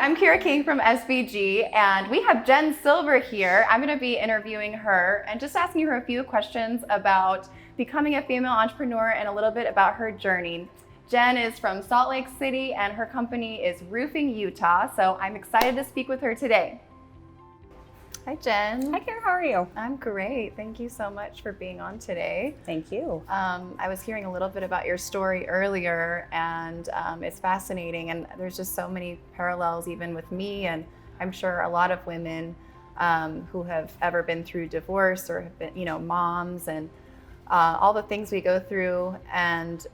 I'm Kyra King from SBG, and we have Jen Silver here. I'm going to be interviewing her and just asking her a few questions about becoming a female entrepreneur and a little bit about her journey. Jen is from Salt Lake City, and her company is Roofing Utah, so I'm excited to speak with her today. Hi, Jen. Hi, Kyra. How are you? I'm great. Thank you so much for being on today. Thank you. I was hearing a little bit about your story earlier, and it's fascinating. And there's just so many parallels, even with me, and I'm sure a lot of women who have ever been through divorce or have been, moms, and all the things we go through, and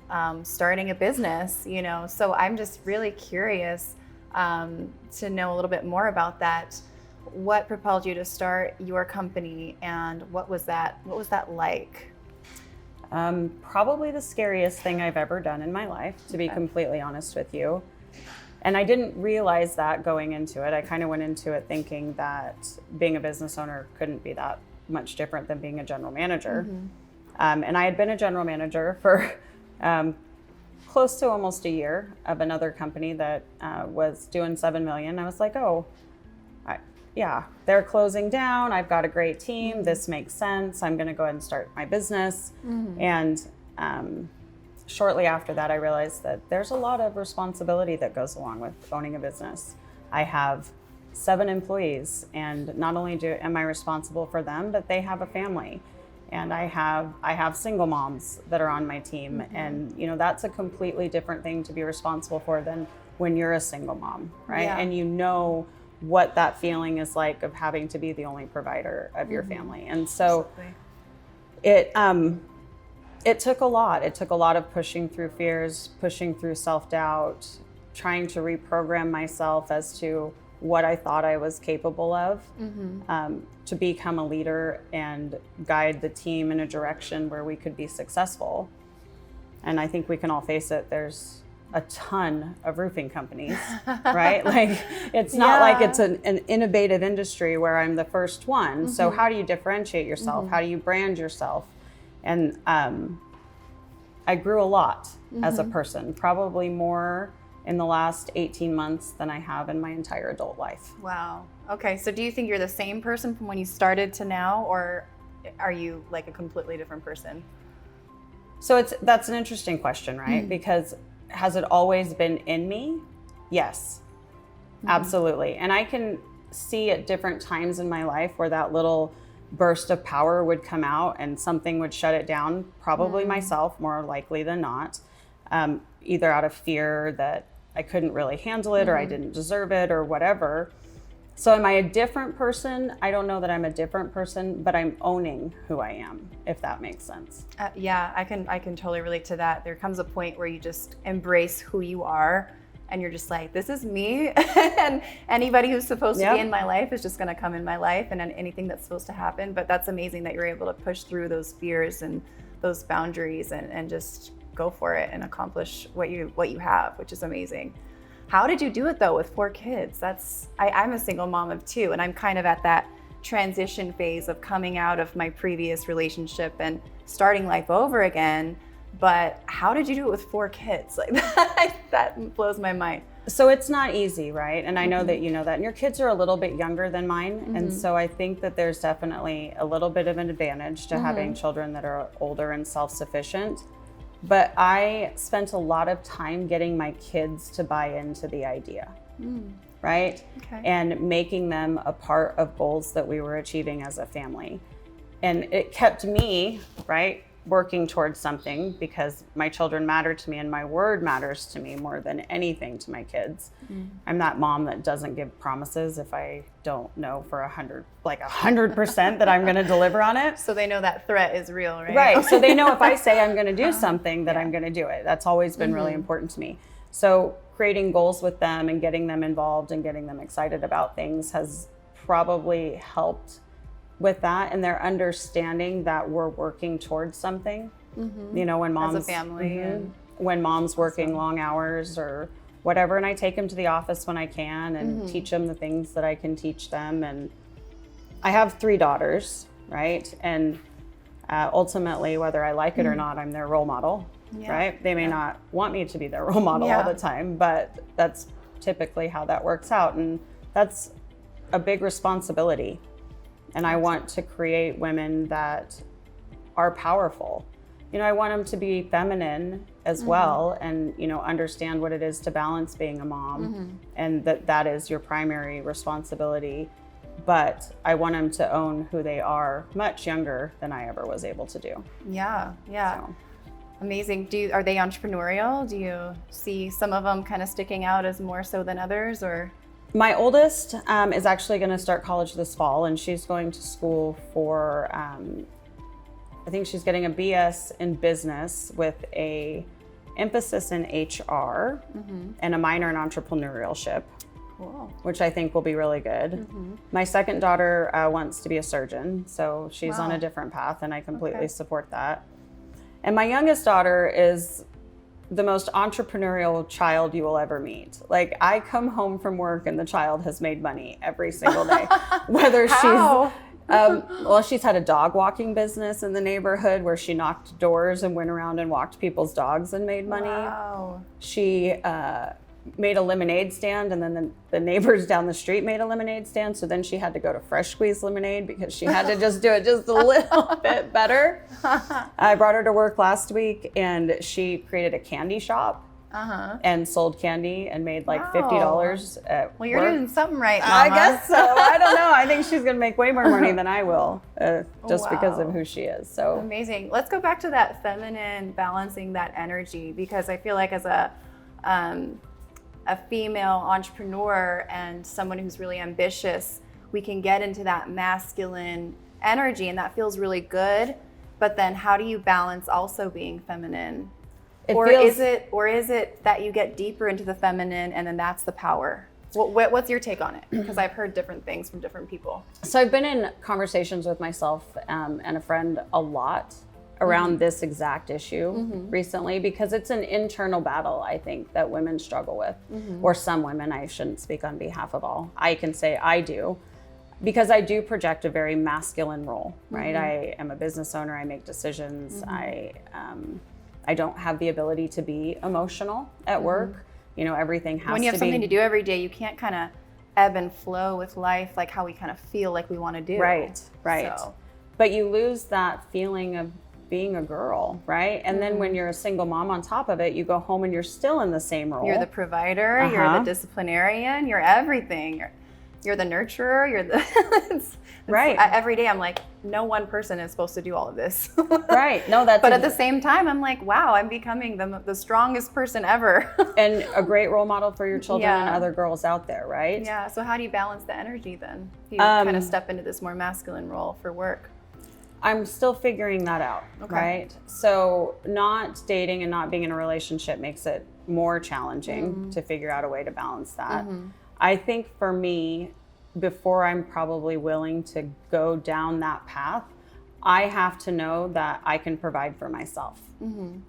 starting a business. So I'm just really curious to know a little bit more about that. What propelled you to start your company, and what was that like? Probably the scariest thing I've ever done in my life, to be completely honest with you. And I didn't realize that going into it. I kind of went into it thinking that being a business owner couldn't be that much different than being a general manager. Mm-hmm. And I had been a general manager for close to almost a year of another company that was doing $7 million. I was like, yeah, they're closing down. I've got a great team. Mm-hmm. This makes sense. I'm going to go ahead and start my business. Mm-hmm. And shortly after that, I realized that there's a lot of responsibility that goes along with owning a business. I have 7 employees, and not only am I responsible for them, but they have a family. And I have single moms that are on my team. Mm-hmm. And that's a completely different thing to be responsible for than when you're a single mom, right? Yeah. And what that feeling is like of having to be the only provider of your family. And so it took a lot. It took a lot of pushing through fears, pushing through self-doubt, trying to reprogram myself as to what I thought I was capable of, to become a leader and guide the team in a direction where we could be successful. And I think we can all face it. There's a ton of roofing companies, right? Like, it's not like it's an innovative industry where I'm the first one. Mm-hmm. So how do you differentiate yourself? Mm-hmm. How do you brand yourself? And I grew a lot as a person, probably more in the last 18 months than I have in my entire adult life. Wow. Okay. So do you think you're the same person from when you started to now, or are you like a completely different person? So that's an interesting question, right? Because has it always been in me? Yes, absolutely. And I can see at different times in my life where that little burst of power would come out and something would shut it down, probably myself, more likely than not, either out of fear that I couldn't really handle it or I didn't deserve it or whatever. So am I a different person? I don't know that I'm a different person, but I'm owning who I am, if that makes sense. Yeah, I can totally relate to that. There comes a point where you just embrace who you are, and you're just like, this is me. And anybody who's supposed to be in my life is just going to come in my life, and anything that's supposed to happen. But that's amazing that you're able to push through those fears and those boundaries and just go for it and accomplish what you have, which is amazing. How did you do it though with 4 kids? I'm a single mom of 2, and I'm kind of at that transition phase of coming out of my previous relationship and starting life over again. But how did you do it with 4 kids? Like that blows my mind. So it's not easy, right? And I know that you know that. And your kids are a little bit younger than mine. And so I think that there's definitely a little bit of an advantage to having children that are older and self-sufficient. But I spent a lot of time getting my kids to buy into the idea, right? Okay. And making them a part of goals that we were achieving as a family. And it kept me, right, working towards something, because my children matter to me and my word matters to me more than anything to my kids. I'm that mom that doesn't give promises if I don't know for 100% that I'm going to deliver on it. So they know that threat is real, right? Right. So they know if I say I'm going to do something that I'm going to do it. That's always been really important to me. So creating goals with them and getting them involved and getting them excited about things has probably helped with that, and their understanding that we're working towards something. When mom's as a family, when mom's working long hours or whatever, and I take them to the office when I can and teach them the things that I can teach them. And I have 3 daughters, right? And ultimately, whether I like it or not, I'm their role model, right? They may not want me to be their role model all the time, but that's typically how that works out. And that's a big responsibility. And I want to create women that are powerful. You know, I want them to be feminine as well, and, you know, understand what it is to balance being a mom, and that is your primary responsibility. But I want them to own who they are much younger than I ever was able to do. Yeah. So. Amazing. Are they entrepreneurial? Do you see some of them kind of sticking out as more so than others, or? My oldest is actually going to start college this fall, and she's going to school for, I think she's getting a BS in business with a emphasis in HR and a minor in entrepreneurship. Cool. Which I think will be really good. My second daughter wants to be a surgeon, so she's on a different path, and I completely support that. And my youngest daughter is the most entrepreneurial child you will ever meet. Like, I come home from work and the child has made money every single day. Whether How? She's had a dog walking business in the neighborhood where she knocked doors and went around and walked people's dogs and made money. Wow. She made a lemonade stand, and then the neighbors down the street made a lemonade stand. So then she had to go to Fresh Squeeze Lemonade because she had to just do it just a little bit better. I brought her to work last week, and she created a candy shop and sold candy and made like $50 at Well, you're work. doing something right, Mama. I guess so. I don't know. I think she's going to make way more money than I will just because of who she is. So amazing. Let's go back to that feminine, balancing that energy, because I feel like as a female entrepreneur and someone who's really ambitious, we can get into that masculine energy, and that feels really good. But then how do you balance also being feminine? Is it that you get deeper into the feminine and then that's the power? What's your take on it? Because I've heard different things from different people. So I've been in conversations with myself and a friend a lot around this exact issue recently, because it's an internal battle, I think, that women struggle with, or some women. I shouldn't speak on behalf of all. I can say I do, because I do project a very masculine role, right? I am a business owner. I make decisions. I don't have the ability to be emotional at work. You know, everything has to be. When you have something to do every day, you can't kind of ebb and flow with life like how we kind of feel like we want to do. Right. So. But you lose that feeling of being a girl, right? And then when you're a single mom on top of it, you go home and you're still in the same role. You're the provider, you're the disciplinarian, you're everything. You're the nurturer, you're the right. Every day I'm like, no one person is supposed to do all of this. Right. No, that's but at the same time, I'm like, wow, I'm becoming the strongest person ever. And a great role model for your children and other girls out there, right? Yeah. So how do you balance the energy then? Do you kind of step into this more masculine role for work? I'm still figuring that out, right? So not dating and not being in a relationship makes it more challenging to figure out a way to balance that. I think for me, before I'm probably willing to go down that path, I have to know that I can provide for myself.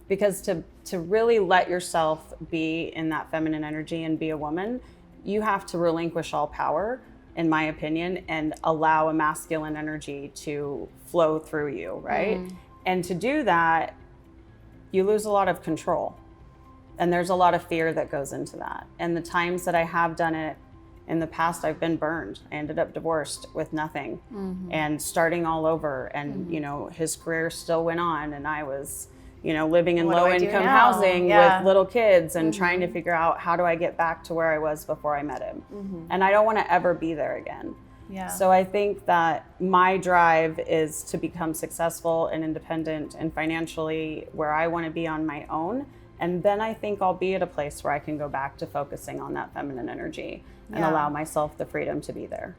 Because to really let yourself be in that feminine energy and be a woman, you have to relinquish all power, in my opinion, and allow a masculine energy to flow through you, right? And to do that, you lose a lot of control. And there's a lot of fear that goes into that. And the times that I have done it in the past, I've been burned. I ended up divorced with nothing and starting all over. And, you know, his career still went on, and I was, you know, living in low income housing with little kids and trying to figure out, how do I get back to where I was before I met him? And I don't want to ever be there again. So I think that my drive is to become successful and independent and financially where I want to be on my own. And then I think I'll be at a place where I can go back to focusing on that feminine energy and allow myself the freedom to be there.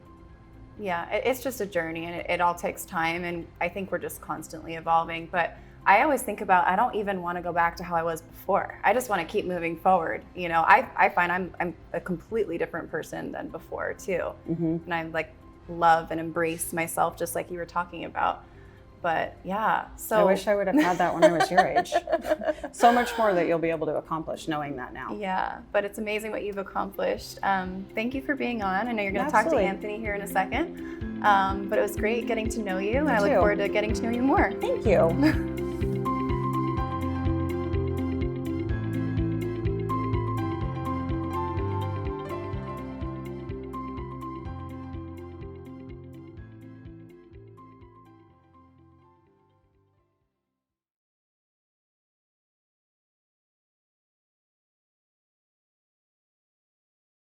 Yeah, it's just a journey, and it all takes time. And I think we're just constantly evolving. But I always think about, I don't even want to go back to how I was before. I just want to keep moving forward. You know, I find I'm a completely different person than before too. And I like love and embrace myself, just like you were talking about. But yeah, so I wish I would have had that when I was your age. So much more that you'll be able to accomplish knowing that now. Yeah, but it's amazing what you've accomplished. Thank you for being on. I know you're going to talk to Anthony here in a second. But it was great getting to know you, and I look forward to getting to know you more. Thank you.